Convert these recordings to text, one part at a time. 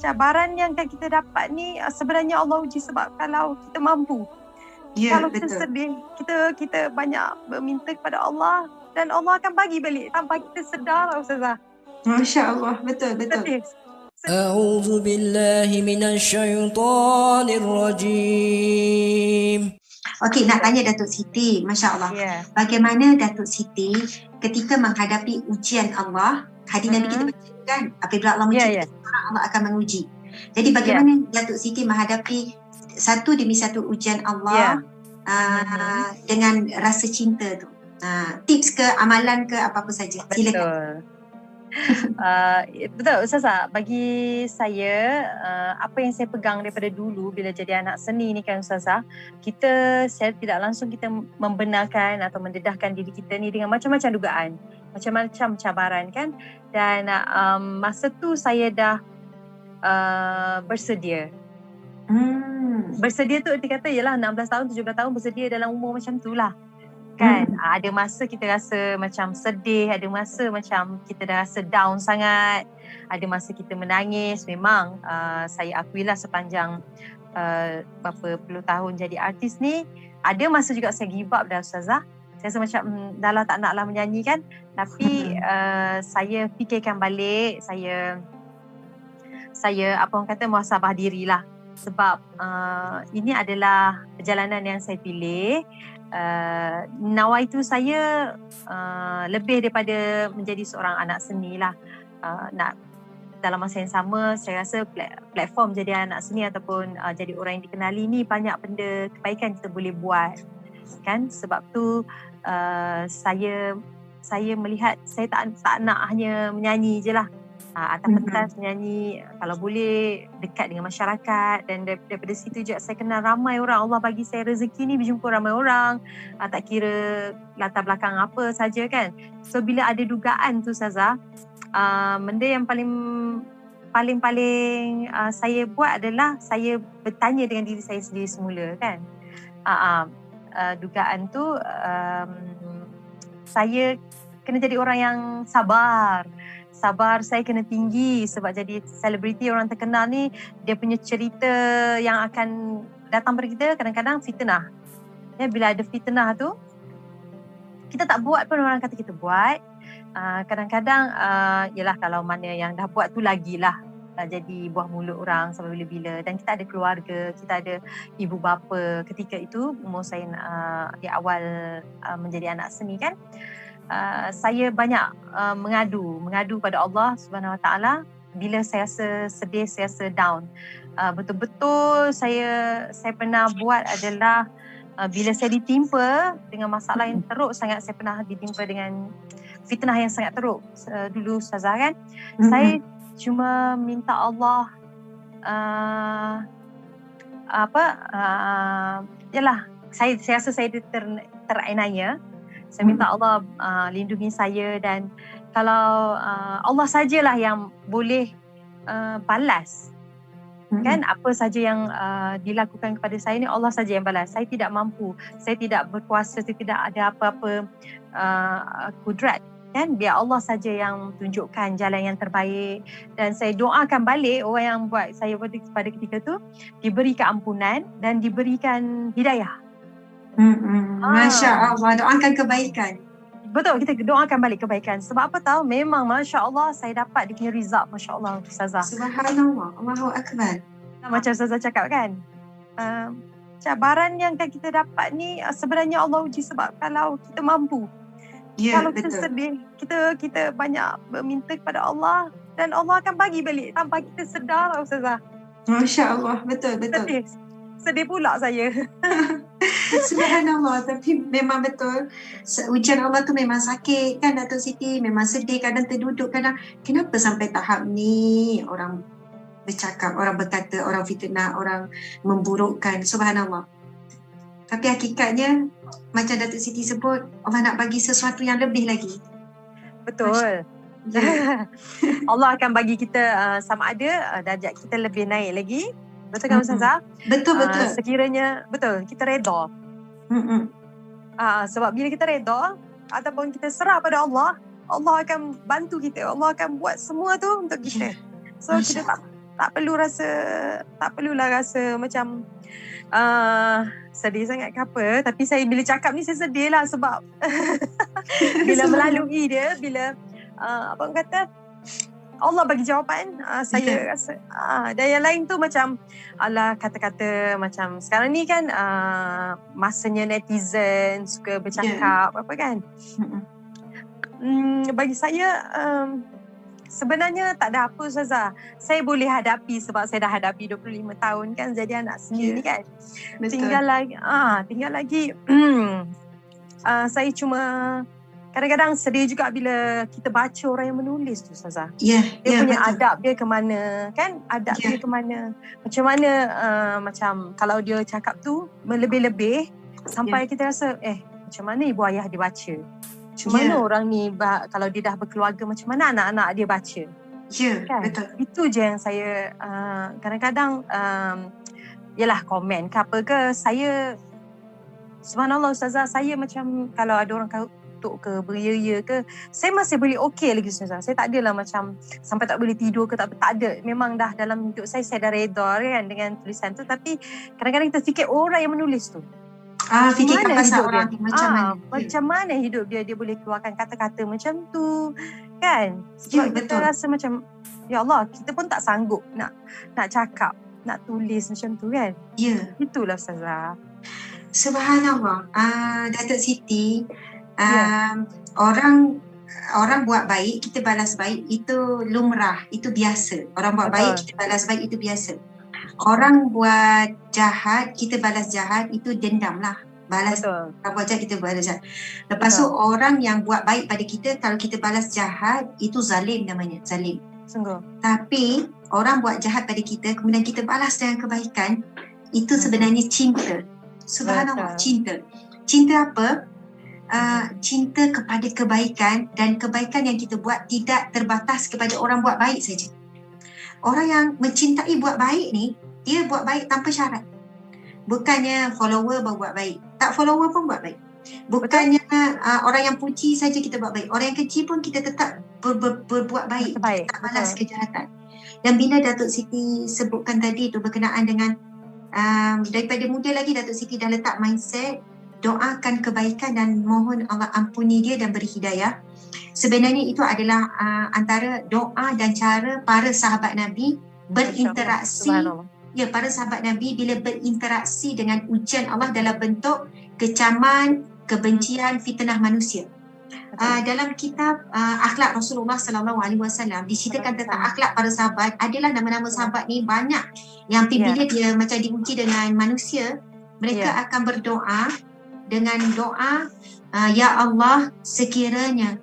cabaran yang kan kita dapat ni sebenarnya Allah uji sebab kalau kita mampu. Ya, Kalau kita betul. sedih, kita banyak berminta kepada Allah dan Allah akan bagi balik tanpa kita sedar, Ustazah. Masya Allah, betul. Sedih. أعوذ بالله من الشيطان الرجيم. Okey, nak tanya Datuk Siti, Masya Allah. Ya. Bagaimana Datuk Siti ketika menghadapi ujian Allah, hadis Nabi kita baca kan, apabila Allah menguji orang, Allah akan menguji. Jadi bagaimana Datuk Siti menghadapi satu demi satu ujian Allah dengan rasa cinta tu? Tips ke, amalan ke, apa-apa saja. Silakan. Betul Ustazah, bagi saya apa yang saya pegang daripada dulu bila jadi anak seni ni kan Ustazah, kita secara tidak langsung kita membenarkan atau mendedahkan diri kita ni dengan macam-macam dugaan, macam-macam cabaran kan. Dan masa tu saya dah bersedia. Bersedia tu erti kata ialah 16 tahun, 17 tahun bersedia dalam umur macam tu lah. Kan ada masa kita rasa macam sedih, ada masa macam kita dah rasa down sangat, ada masa kita menangis. Memang saya akuilah sepanjang berapa puluh tahun jadi artis ni, ada masa juga saya give up dah Ustazah. Saya rasa macam dah lah tak naklah menyanyi kan. Tapi saya fikirkan balik, saya apa orang kata muhasabah dirilah. Sebab ini adalah perjalanan yang saya pilih. Nawaitu saya lebih daripada menjadi seorang anak seni lah. Nak dalam masa yang sama, saya rasa platform jadi anak seni ataupun jadi orang yang dikenali ni banyak benda kebaikan kita boleh buat kan. Sebab tu saya melihat saya tak nak hanya menyanyi je lah. Atas pentas menyanyi, kalau boleh dekat dengan masyarakat. Dan daripada situ juga saya kenal ramai orang. Allah bagi saya rezeki ni berjumpa ramai orang, tak kira latar belakang apa saja kan. So bila ada dugaan tu Ustazah, benda yang paling saya buat adalah saya bertanya dengan diri saya sendiri semula kan. Dugaan tu saya kena jadi orang yang sabar, saya kena tinggi. Sebab jadi selebriti, orang terkenal ni, dia punya cerita yang akan datang pada kita kadang-kadang fitnah. Bila ada fitnah tu, kita tak buat pun orang kata kita buat. Kadang-kadang yalah, kalau mana yang dah buat tu lagilah jadi buah mulut orang sampai bila-bila. Dan kita ada keluarga, kita ada ibu bapa. Ketika itu umur saya di awal menjadi anak seni kan, saya banyak mengadu pada Allah Subhanahu Wa Taala bila saya rasa sedih, saya rasa down. Betul-betul saya pernah buat adalah bila saya ditimpa dengan masalah yang teruk sangat, saya pernah ditimpa dengan fitnah yang sangat teruk dulu Ustazah kan. Saya cuma minta Allah yalah, saya rasa saya teranaya. Saya minta Allah lindungi saya, dan kalau Allah sajalah yang boleh balas kan apa saja yang dilakukan kepada saya ni, Allah saja yang balas. Saya tidak mampu, saya tidak berkuasa, saya tidak ada apa-apa kudrat kan. Biar Allah saja yang tunjukkan jalan yang terbaik, dan saya doakan balik orang yang buat saya pada ketika tu diberi keampunan dan diberikan hidayah. Masya Allah, doakan kebaikan. Betul, kita doakan balik kebaikan. Sebab apa tahu, memang Masya Allah saya dapat dia punya result, Masya Allah Ustazah. Subhanallah, Allahu Akbar. Macam Ustazah cakap kan, cabaran yang kan kita dapat ni sebenarnya Allah uji sebab kalau kita mampu. Kalau kita sedih, kita banyak berminta kepada Allah dan Allah akan bagi balik tanpa kita sedar Ustazah. Masya Allah, betul. Sedih pula saya. Subhanallah, tapi memang betul. Ujian Allah tu memang sakit kan Datuk Siti, memang sedih, kadang terduduk, kadang kenapa sampai tahap ni orang bercakap, orang berkata, orang fitnah, orang memburukkan. Subhanallah. Tapi hakikatnya macam Datuk Siti sebut, Allah nak bagi sesuatu yang lebih lagi. Betul. Allah akan bagi kita sama ada darjat kita lebih naik lagi. Betul kan Ustazah? Betul. Sekiranya betul kita redha. Sebab bila kita redha ataupun kita serah pada Allah, Allah akan bantu kita. Allah akan buat semua tu untuk kita. So kita tak perlulah rasa macam sedih sangat ke apa. Tapi saya bila cakap ni saya sedih lah sebab bila melalui dia, bila apa orang kata, Allah bagi jawapan, saya rasa dan yang lain tu macam alah kata-kata macam sekarang ni kan masanya netizen suka bercakap apa kan. Bagi saya sebenarnya tak ada apa Ustazah. Saya boleh hadapi sebab saya dah hadapi 25 tahun kan jadi anak sendiri kan. Betul. Tinggal lagi saya cuma kadang-kadang sedih juga bila kita baca orang yang menulis tu Ustazah. Dia punya betul. Adab dia ke mana kan? Adab dia ke mana? Macam mana macam kalau dia cakap tu melebih-lebih sampai kita rasa macam mana ibu ayah dia baca? Macam mana orang ni kalau dia dah berkeluarga macam mana anak-anak dia baca? Kan? Betul. Itu je yang saya kadang-kadang yalah komen ke apa ke saya subhanallah Ustazah saya macam kalau ada orang kutuk ke beria ke saya masih boleh okey lagi Ustazah. Saya tak adalah macam sampai tak boleh tidur ke tak ada. Memang dah dalam hidup saya dah reda kan dengan tulisan tu tapi kadang-kadang kita fikir orang yang menulis tu fikirkan pasal orang dia macam mana macam mana hidup dia boleh keluarkan kata-kata macam tu kan sebab kita rasa macam ya Allah kita pun tak sanggup nak cakap nak tulis macam tu kan itulah Ustazah. Subhanallah. Datuk Siti orang buat baik kita balas baik itu lumrah, itu biasa. Orang buat baik kita balas baik itu biasa. Orang buat jahat kita balas jahat itu dendam lah. Orang buat jahat kita balas jahat. Lepas tu orang yang buat baik pada kita kalau kita balas jahat itu zalim namanya, zalim. Sungguh. Tapi orang buat jahat pada kita kemudian kita balas dengan kebaikan itu sebenarnya cinta. Subhanallah, cinta. Cinta apa? Cinta kepada kebaikan dan kebaikan yang kita buat tidak terbatas kepada orang buat baik saja. Orang yang mencintai buat baik ni, dia buat baik tanpa syarat. Bukannya follower baru buat baik. Tak follower pun buat baik. Bukannya orang yang puji saja kita buat baik. Orang yang kecil pun kita tetap berbuat baik. Kita tak balas kejahatan. Dan bila Datuk Siti sebutkan tadi tu berkenaan dengan daripada muda lagi Datuk Siti dah letak mindset doakan kebaikan dan mohon Allah ampuni dia dan beri hidayah. Sebenarnya itu adalah antara doa dan cara para sahabat Nabi berinteraksi. Ya, para sahabat Nabi bila berinteraksi dengan ujian Allah dalam bentuk kecaman, kebencian, fitnah manusia. Dalam kitab akhlak Rasulullah sallallahu alaihi wasallam diceritakan tentang akhlak para sahabat. Adalah nama-nama sahabat ni banyak yang bila dia macam diuji dengan manusia, mereka akan berdoa dengan doa ya Allah sekiranya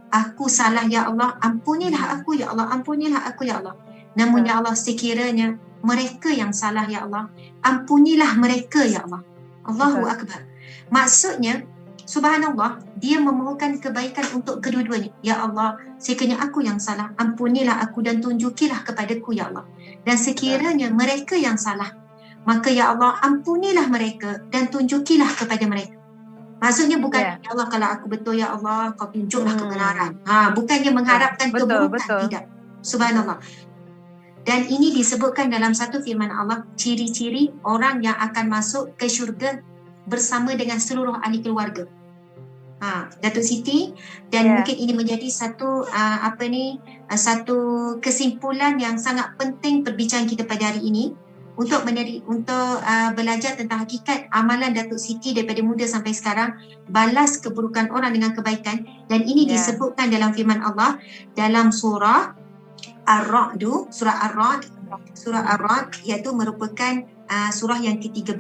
aku salah ya Allah ampunilah aku ya Allah, ampunilah aku ya Allah. Namun ya Allah sekiranya mereka yang salah ya Allah, ampunilah mereka ya Allah. Allahu akbar. Maksudnya subhanallah, dia memohonkan kebaikan untuk kedua-duanya. Ya Allah, sekiranya aku yang salah, ampunilah aku dan tunjukilah kepadaku ya Allah. Dan sekiranya mereka yang salah, maka ya Allah ampunilah mereka dan tunjukilah kepada mereka. Maksudnya bukan ya Allah kalau aku betul ya Allah kau tunjuklah kebenaran. Bukannya mengharapkan keburukan, tidak. Subhanallah. Dan ini disebutkan dalam satu firman Allah, ciri-ciri orang yang akan masuk ke syurga bersama dengan seluruh ahli keluarga. Datuk Siti, dan mungkin ini menjadi satu satu kesimpulan yang sangat penting perbincangan kita pada hari ini untuk belajar tentang hakikat amalan Datuk Siti daripada muda sampai sekarang, balas keburukan orang dengan kebaikan. Dan ini disebutkan dalam firman Allah dalam surah Ar-Ra'd, surah Ar-Ra'd iaitu merupakan surah yang ke-13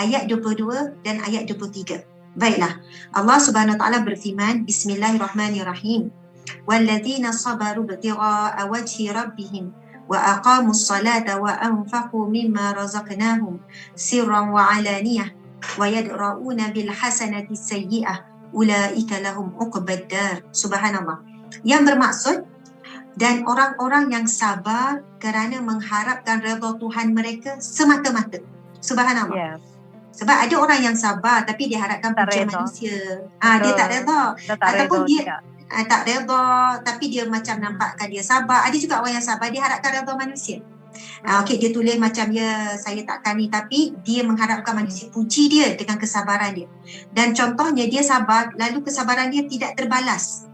ayat 22 dan ayat 23. Baiklah, Allah Subhanahu wa taala berfirman, Bismillahirrahmanirrahim. Walladzina sabaru ibtigha'a wajhi rabbihim wa aqamus salata wa anfaqu mimma razaqnahum sirran wa alaniyah wa yadra'una bil hasanati sayyi'ah ulaika lahum uqbad dar. Subhanallah. Yang bermaksud dan orang-orang yang sabar kerana mengharapkan redha Tuhan mereka semata-mata. Subhanallah. Sebab ada orang yang sabar tapi dia harapkan pujian manusia. Dia tak redha. Ataupun dia tak redha tapi dia macam nampakkan dia sabar. Ada juga orang yang sabar dia harapkan redha manusia. Okey, dia tulis macam saya takkan ni, tapi dia mengharapkan manusia puji dia dengan kesabaran dia. Dan contohnya dia sabar, lalu kesabaran dia tidak terbalas.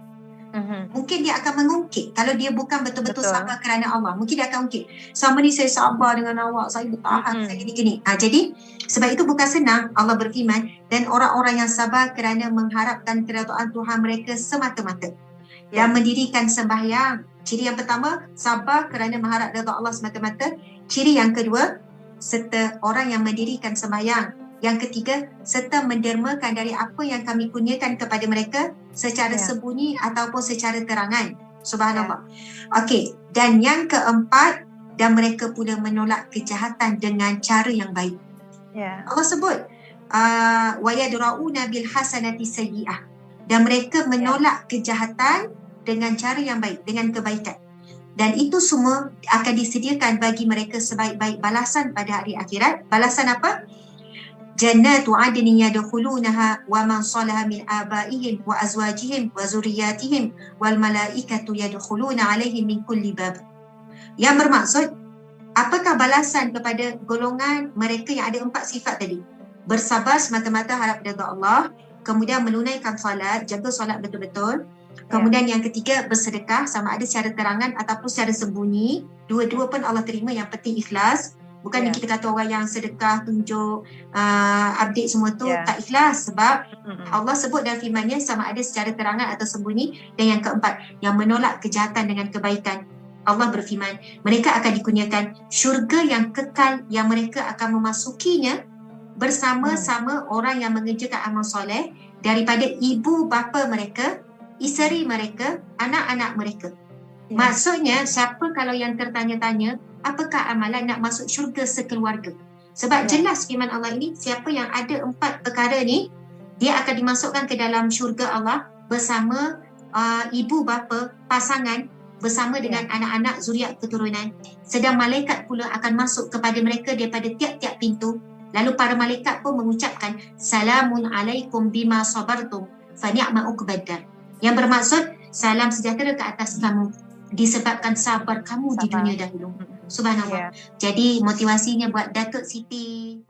Mungkin dia akan mengungkit. Kalau dia bukan betul-betul sabar kerana Allah, mungkin dia akan ungkit. Sama ni saya sabar dengan awak, saya bertahan, saya gini-gini. Jadi sebab itu bukan senang. Allah berfirman, dan orang-orang yang sabar kerana mengharapkan keredaan Tuhan mereka semata-mata dan mendirikan sembahyang. Ciri yang pertama, sabar kerana mengharap redha Allah semata-mata. Ciri yang kedua, serta orang yang mendirikan sembahyang. Yang ketiga, serta mendermakan dari apa yang kami kurniakan kepada mereka secara sembunyi ataupun secara terangan. Subhanallah. Okey, dan yang keempat, dan mereka pula menolak kejahatan dengan cara yang baik. Allah sebut, wa yadra'una bil hasanati sayyi'ah. Dan mereka menolak kejahatan dengan cara yang baik, dengan kebaikan. Dan itu semua akan disediakan bagi mereka sebaik-baik balasan pada hari akhirat. Balasan apa? Jannatu adnin yadkhulunaha wa man salaha min abaihim wa azwajihim wa zurriyyatihim wal malaikatu yadkhuluna alaihim min kulli bab. Yang bermaksud, apakah balasan kepada golongan mereka yang ada 4 sifat tadi? Bersabar semata-mata harap redha Allah, kemudian menunaikan solat, jaga solat betul-betul. Kemudian yang ketiga, bersedekah, sama ada secara terangan ataupun secara sembunyi. Dua-dua pun Allah terima, yang penting ikhlas. Bukan kita kata orang yang sedekah, tunjuk, update semua tu tak ikhlas. Sebab Allah sebut dalam firman-Nya sama ada secara terangan atau sembunyi. Dan yang keempat, yang menolak kejahatan dengan kebaikan. Allah berfirman, mereka akan dikurniakan syurga yang kekal yang mereka akan memasukinya bersama-sama orang yang mengerjakan amal soleh daripada ibu bapa mereka, isteri mereka, anak-anak mereka. Maksudnya, siapa kalau yang tertanya-tanya, apakah amalan nak masuk syurga sekeluarga? Sebab jelas firman Allah ini, siapa yang ada 4 perkara ni, dia akan dimasukkan ke dalam syurga Allah bersama ibu bapa, pasangan, bersama dengan anak-anak, zuriat keturunan. Sedang malaikat pula akan masuk kepada mereka daripada tiap-tiap pintu. Lalu para malaikat pun mengucapkan, Salamun alaikum bima sabartum, fa ni'ma uqbaddar. Yang bermaksud, salam sejahtera ke atas kamu disebabkan sabar kamu di dunia dahulu. Subhanallah. Jadi motivasinya buat Datuk Siti.